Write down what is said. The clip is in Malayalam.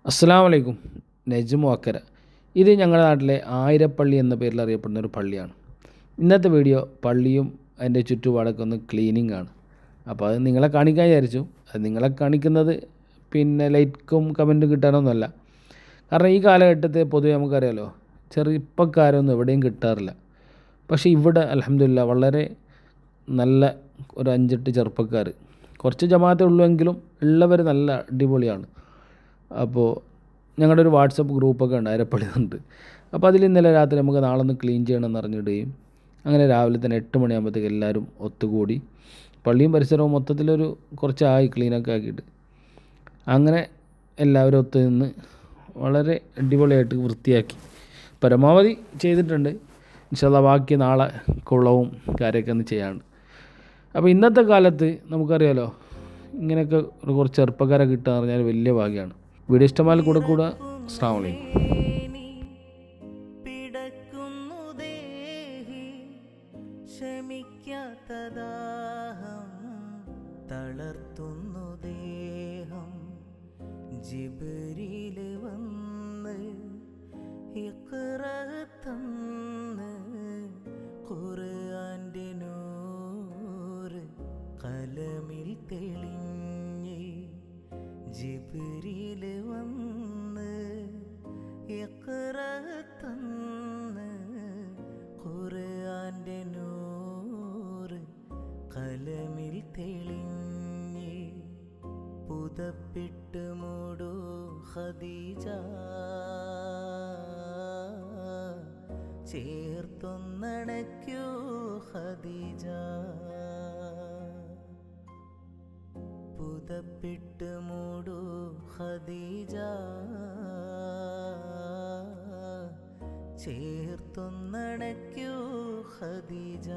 അസ്സലാമു അലൈക്കും. നജ്മു അക്കര. ഇത് ഞങ്ങളുടെ നാട്ടിലെ ആയിരപ്പള്ളി എന്ന പേരിൽ അറിയപ്പെടുന്ന ഒരു പള്ളിയാണ്. ഇന്നത്തെ വീഡിയോ പള്ളിയും അതിൻ്റെ ചുറ്റുപാടൊക്കെ ഒന്ന് ക്ലീനിങ് ആണ്. അപ്പോൾ അത് നിങ്ങളെ കാണിക്കാൻ വിചാരിച്ചു. അത് നിങ്ങളെ കാണിക്കുന്നത് ലൈക്കും കമൻറ്റും കിട്ടാനൊന്നുമല്ല. കാരണം ഈ കാലഘട്ടത്തിൽ പൊതുവെ നമുക്കറിയാലോ, ചെറുപ്പക്കാരൊന്നും എവിടെയും കിട്ടാറില്ല. പക്ഷേ ഇവിടെ അൽഹംദുലില്ലാ വളരെ നല്ല ഒരു 5-8 ചെറുപ്പക്കാർ, കുറച്ച് ജമാഅത്തേ ഉള്ളുവെങ്കിലും ഉള്ളവർ നല്ല അടിപൊളിയാണ്. അപ്പോൾ ഞങ്ങളുടെ ഒരു വാട്സപ്പ് ഗ്രൂപ്പൊക്കെ ഉണ്ട്, ആയിരപ്പള്ളിന്നുണ്ട്. അപ്പോൾ അതിൽ ഇന്നലെ രാത്രി നമുക്ക് നാളെ ഒന്ന് ക്ലീൻ ചെയ്യണമെന്ന് അറിഞ്ഞിടുകയും അങ്ങനെ രാവിലെ തന്നെ 8 മണിയാകുമ്പോഴത്തേക്ക് എല്ലാവരും ഒത്തുകൂടി പള്ളിയും പരിസരവും മൊത്തത്തിലൊരു കുറച്ചായി ക്ലീനൊക്കെ ആക്കിയിട്ട് അങ്ങനെ എല്ലാവരും ഒത്തു നിന്ന് വളരെ അടിപൊളിയായിട്ട് വൃത്തിയാക്കി പരമാവധി ചെയ്തിട്ടുണ്ട്. ഇൻഷാ അല്ലാഹ് ബാക്കി നാളെ കുളവും കാര്യമൊക്കെ ഒന്ന് ചെയ്യാനുണ്ട്. അപ്പോൾ ഇന്നത്തെ കാലത്ത് നമുക്കറിയാലോ, ഇങ്ങനെയൊക്കെ കുറച്ച് ചെറുപ്പക്കാരെ കിട്ടുക എന്ന് പറഞ്ഞാൽ വലിയ ഭാഗ്യമാണ്. വീഡിയോ ഇഷ്ടമായാൽ കൂടെ അസ്സലാമു അലൈക്കും. തളർത്തുന്നു ദേഹം ജിബ്രീൽ വന്ന് ഇഖ്റ തന്ന് ഖുർആന്റെ നൂറ് കലമിൽ തെളിഞ്ഞ് ജിബ്രീൽ വന്ന് ഇഖ്റ തന്ന് ഖുർആന്റെ നൂറ് കലമിൽ തെളിഞ്ഞ് പുതപ്പിട്ട് മൂടൂ ഖദീജ ചേർത്തൊന്നണയ്ക്കൂ ഖദീജ പുതപ്പിട്ട് മൂടൂ ഖദീജ ചേർത്തൊന്നണയ്ക്കൂ ഖദീജ.